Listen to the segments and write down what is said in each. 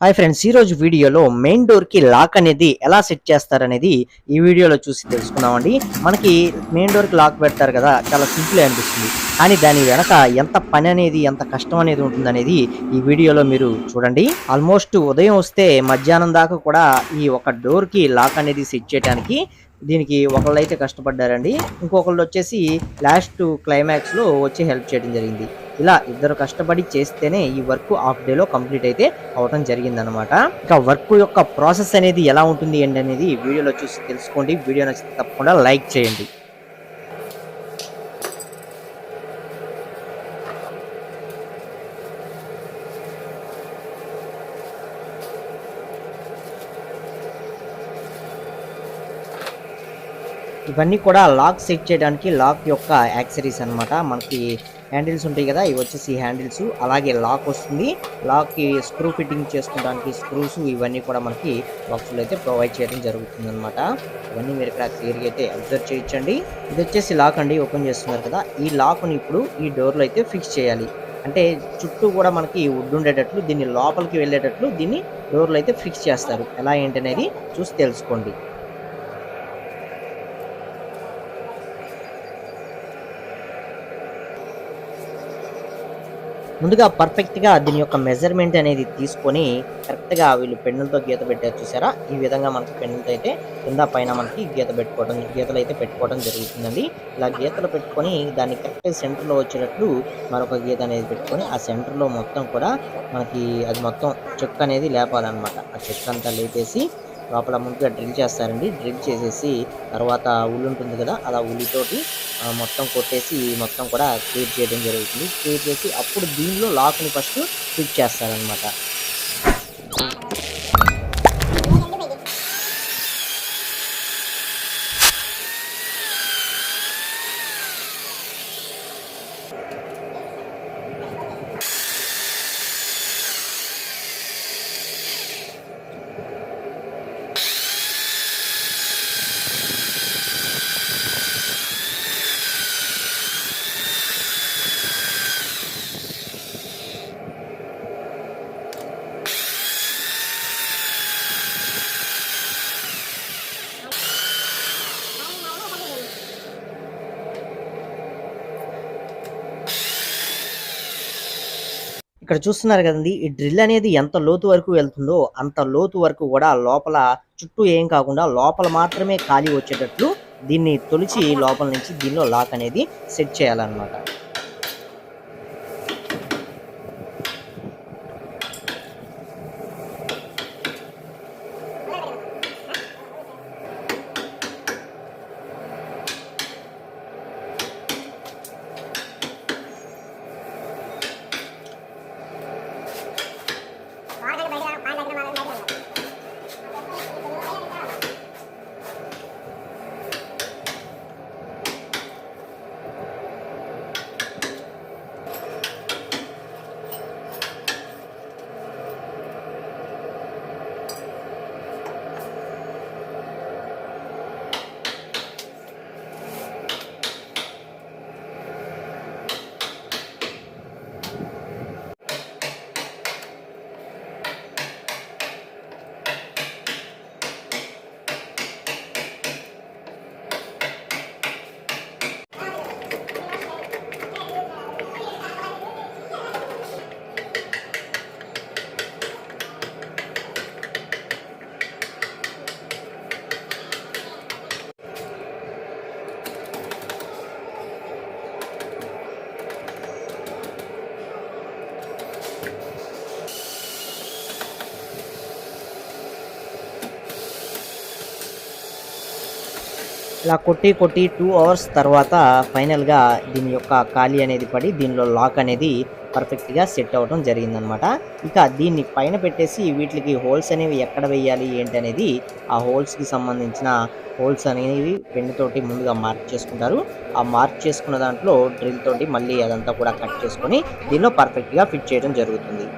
Hi friends, ఈ రోజు వీడియోలో మెయిన్ డోర్ కి లాక్ అనేది ఎలా సెట్ చేస్తారనేది ఈ వీడియోలో చూసి తెలుసుకుందామండి. మనకి మెయిన్ డోర్ కి లాక్ పెడతారు కదా, చాలా సింపుల్ అనిపిస్తుంది. కానీ దాని వెనక ఎంత పని అనేది, ఎంత కష్టం అనేది ఉంటుందనేది ఈ వీడియోలో మీరు చూడండి. ఆల్మోస్ట్ ఉదయం వస్తే మధ్యాహ్నం దాకా కూడా ఈ ఒక డోర్ కి లాక్ అనేది సెట్ చేయడానికి దీనికి ఒకళ్ళైతే కష్టపడ్డారండి. ఇంకొకళ్ళు వచ్చేసి లాస్ట్ క్లైమాక్స్ లో వచ్చి హెల్ప్ చేయడం జరిగింది. ఇలా ఇద్దరు కష్టపడి చేస్తేనే ఈ వర్క్ హాఫ్ డే లో కంప్లీట్ అయితే అవటం జరిగిందనమాట. ఇక వర్క్ యొక్క ప్రాసెస్ అనేది ఎలా ఉంటుంది ఏంటి అనేది వీడియోలో చూసి తెలుసుకోండి. వీడియో నచ్చితే తప్పకుండా లైక్ చేయండి. ఇవన్నీ కూడా లాక్ సెట్ చేయడానికి లాక్ యొక్క యాక్సరీస్ అన్నమాట. మనకి హ్యాండిల్స్ ఉంటాయి కదా, ఇవి వచ్చేసి హ్యాండిల్స్, అలాగే లాక్ వస్తుంది. లాక్ కి స్క్రూ ఫిట్టింగ్ చేసుకోవడానికి స్క్రూస్, ఇవన్నీ కూడా మనకి బాక్స్ లో అయితే ప్రొవైడ్ చేయడం జరుగుతుంది అనమాట. ఇవన్నీ మీరు ఇక్కడ క్లియర్ గా అయితే అబ్జర్వ్ చేయొచ్చండి. ఇది వచ్చేసి లాక్ అండి, ఓపెన్ చేస్తున్నారు కదా. ఈ లాక్ ని ఇప్పుడు ఈ డోర్ లో అయితే ఫిక్స్ చేయాలి. అంటే చుట్టూ కూడా మనకి వుడ్ ఉండేటట్లు, దీన్ని లోపలికి వెళ్ళేటట్లు దీన్ని డోర్ లో అయితే ఫిక్స్ చేస్తారు. ఎలా ఏంటనేది చూసి తెలుసుకోండి. ముందుగా పర్ఫెక్ట్‌గా దీని యొక్క మెజర్‌మెంట్ అనేది తీసుకొని కరెక్ట్‌గా వీళ్ళు పెన్నులతో గీత పెట్టారు చూసారా? ఈ విధంగా మనకి పెన్నులతో అయితే కింద పైన మనకి గీతలైతే పెట్టుకోవడం జరుగుతుందండి. ఇలా గీతలు పెట్టుకొని దాన్ని కరెక్ట్ సెంటర్‌లో వచ్చేటట్లు మరొక గీత అనేది పెట్టుకొని ఆ సెంటర్‌లో మొత్తం కూడా మనకి అది మొత్తం చెక్ అనేది లేపాలన్నమాట. ఆ చెక్ అంతా లేపేసి లోపల ముందుగా డ్రిల్ చేస్తారండి. డ్రిల్ చేసేసి తర్వాత ఉల్లి ఉంటుంది కదా, అలా ఉల్లితోటి మొత్తం కొట్టేసి మొత్తం కూడా క్లియర్ చేయడం జరుగుతుంది. క్లియర్ చేసి అప్పుడు దీనిలో లాక్‌ని ఫస్ట్ ఫిట్ చేస్తారనమాట. ఇక్కడ చూస్తున్నారు కదండీ! ఈ డ్రిల్ అనేది ఎంత లోతు వరకు వెళ్తుందో అంత లోతు వరకు కూడా లోపల చుట్టూ ఏం కాకుండా లోపల మాత్రమే ఖాళీ వచ్చేటట్లు దీన్ని తొలిచి లోపల నుంచి దీనిలో లాక్ అనేది సెట్ చేయాలన్నమాట. ఇలా కొట్టి 2 అవర్స్ తర్వాత ఫైనల్‌గా దీని యొక్క ఖాళీ అనేది పడి దీనిలో లాక్ అనేది పర్ఫెక్ట్‌గా సెట్ అవ్వడం జరిగిందనమాట. ఇక దీన్ని పైన పెట్టేసి వీటికి హోల్స్ అనేవి ఎక్కడ వేయాలి ఏంటి అనేది ఆ హోల్స్‌కి సంబంధించిన హోల్స్ అనేవి పెన్నుతోటి ముందుగా మార్క్ చేసుకుంటారు. ఆ మార్క్ చేసుకున్న దాంట్లో డ్రిల్ తోటి మళ్ళీ అదంతా కూడా కట్ చేసుకొని దీనిలో పర్ఫెక్ట్‌గా ఫిట్ చేయడం జరుగుతుంది.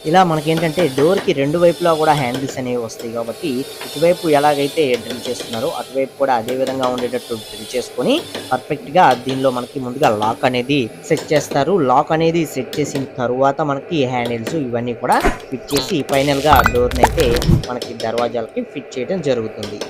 ఇలా మనకేంటంటే డోర్‌కి 2 వైపులా గూడా హ్యాండిల్స్ అనేవి వస్తాయి గాబట్టి, ఇటువైపు ఎలాగైతే డ్రిల్ చేస్తున్నారో, అటువైపు కూడా అదే విధంగా ఉండేటట్టు డ్రిల్ చేసుకొని, పర్ఫెక్ట్‌గా దీనిలో మనకి ముందుగా లాక్ అనేది సెట్ చేస్తారు. లాక్ అనేది సెట్ చేసిన తరువాత మనకి హ్యాండిల్స్ ఇవన్నీ కూడా ఫిట్ చేసి ఫైనల్‌గా డోర్‌నైతే మనకి దర్వాజాలకి ఫిట్ చేయడం జరుగుతుంది.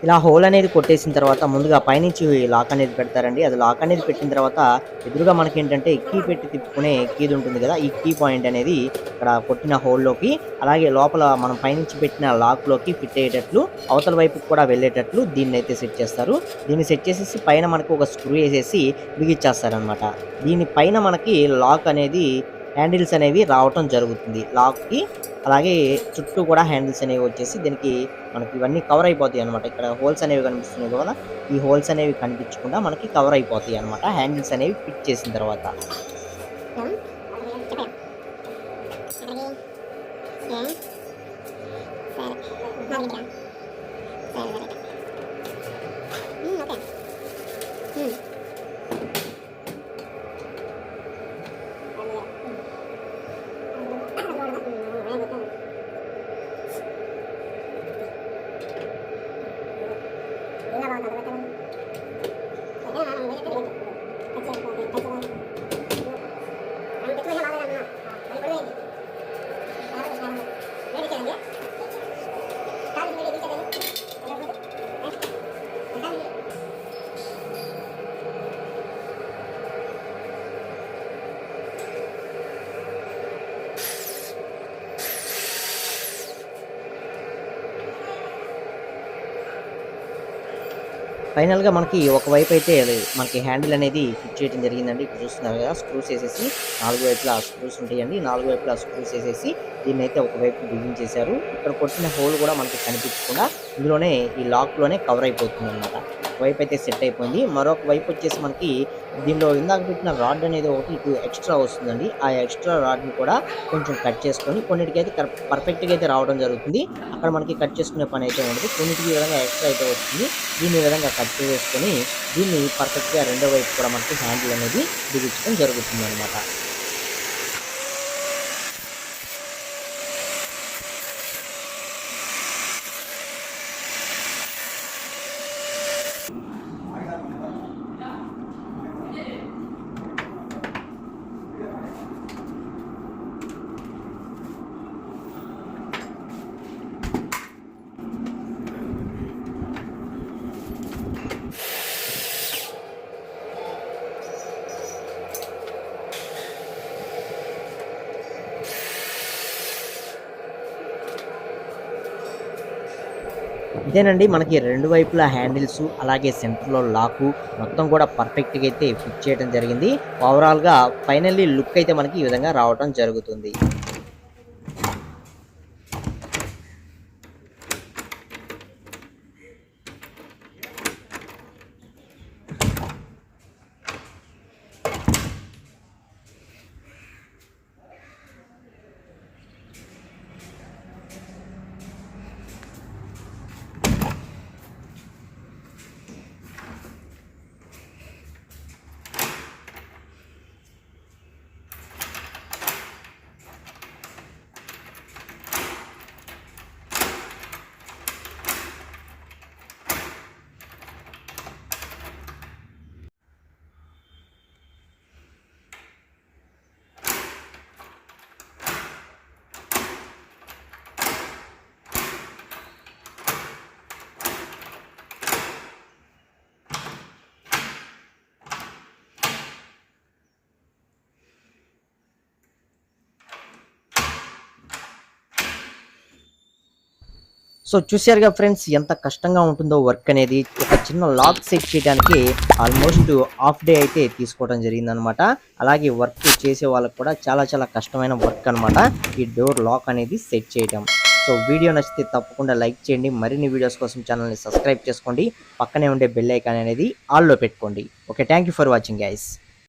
ఇలా హోల్ అనేది కొట్టేసిన తర్వాత ముందుగా పైనుంచి లాక్ అనేది పెడతారండి. అది లాక్ అనేది పెట్టిన తర్వాత ఎదురుగా మనకేంటంటే కీ పెట్టి తిప్పుకునే కీది ఉంటుంది కదా! ఈ కీ పాయింట్ అనేది ఇక్కడ కొట్టిన హోల్‌లోకి అలాగే లోపల మనం పైనుంచి పెట్టిన లాక్‌లోకి ఫిట్ అయ్యేటట్లు అవతల వైపుకి కూడా వెళ్ళేటట్లు దీన్నైతే సెట్ చేస్తారు. దీన్ని సెట్ చేసేసి పైన మనకు ఒక స్క్రూ ఏసేసి బిగిచ్చేస్తారనమాట. దీని పైన మనకి లాక్ అనేది హ్యాండిల్స్ అనేవి రావటం జరుగుతుంది. లాక్‌కి అలాగే చుట్టూ కూడా హ్యాండిల్స్ అనేవి వచ్చేసి దీనికి మనకి ఇవన్నీ కవర్ అయిపోతాయి అనమాట. ఇక్కడ హోల్స్ అనేవి కనిపిస్తున్నాయి కదా! ఈ హోల్స్ అనేవి కనిపించకుండా మనకి కవర్ అయిపోతాయి అనమాట. హ్యాండిల్స్ అనేవి ఫిట్ చేసిన తర్వాత. ఫైనల్‌గా మనకి ఒకవైపు అయితే అది మనకి హ్యాండిల్ అనేది ఫిట్ చేయడం జరిగిందండి. ఇక్కడ చూస్తున్నారు కదా! స్క్రూస్ ఏసేసి 4 వైపులా స్క్రూస్ ఉంటాయండి. 4 వైపులా స్క్రూస్ ఏసేసి దీన్నైతే ఒకవైపు బిగించేశారు. ఇక్కడ కొట్టిన హోల్ కూడా మనకి కనిపించకుండా ఇందులోనే ఈ లాక్‌లోనే కవర్ అయిపోతుందన్నమాట. ఒకవైపు అయితే సెట్ అయిపోయింది. మరొక వైపు వచ్చేసి మనకి దీనిలో ఇందాక పెట్టిన రాడ్ అనేది ఒకటి ఇటు ఎక్స్ట్రా వస్తుందండి. ఆ ఎక్స్ట్రా రాడ్‌ని కూడా కొంచెం కట్ చేసుకొని కొన్నిటికైతే పర్ఫెక్ట్‌గా అయితే రావడం జరుగుతుంది. అక్కడ మనకి కట్ చేసుకునే పని అయితే ఉండదు. కొన్నిటికి ఈ విధంగా ఎక్స్ట్రా అయితే వస్తుంది. దీన్ని ఈ విధంగా కట్ చేసేసుకొని దీన్ని పర్ఫెక్ట్‌గా రెండో వైపు కూడా మనకి హ్యాండిల్ అనేది బిగించడం జరుగుతుందన్నమాట. ఇదేనండి మనకి 2 వైపులా హ్యాండిల్స్ అలాగే సెంటర్‌లో లాకు మొత్తం కూడా పర్ఫెక్ట్‌గా అయితే ఫిట్ చేయడం జరిగింది. ఓవరాల్‌గా ఫైనల్లీ లుక్ అయితే మనకి ఈ విధంగా రావటం జరుగుతుంది. సో చూశారుగా ఫ్రెండ్స్, ఎంత కష్టంగా ఉంటుందో వర్క్ అనేది. ఒక చిన్న లాక్ సెట్ చేయడానికి ఆల్మోస్ట్ హాఫ్ డే అయితే తీసుకోవడం జరిగిందనమాట. అలాగే వర్క్ చేసే వాళ్ళకి కూడా చాలా చాలా కష్టమైన వర్క్ అనమాట ఈ డోర్ లాక్ అనేది సెట్ చేయడం. సో వీడియో నచ్చితే తప్పకుండా లైక్ చేయండి. మరిన్ని వీడియోస్ కోసం ఛానల్ని సబ్స్క్రైబ్ చేసుకోండి. పక్కనే ఉండే బెల్ ఐకాన్ అనేది ఆల్లో పెట్టుకోండి. Okay, thank you for watching guys.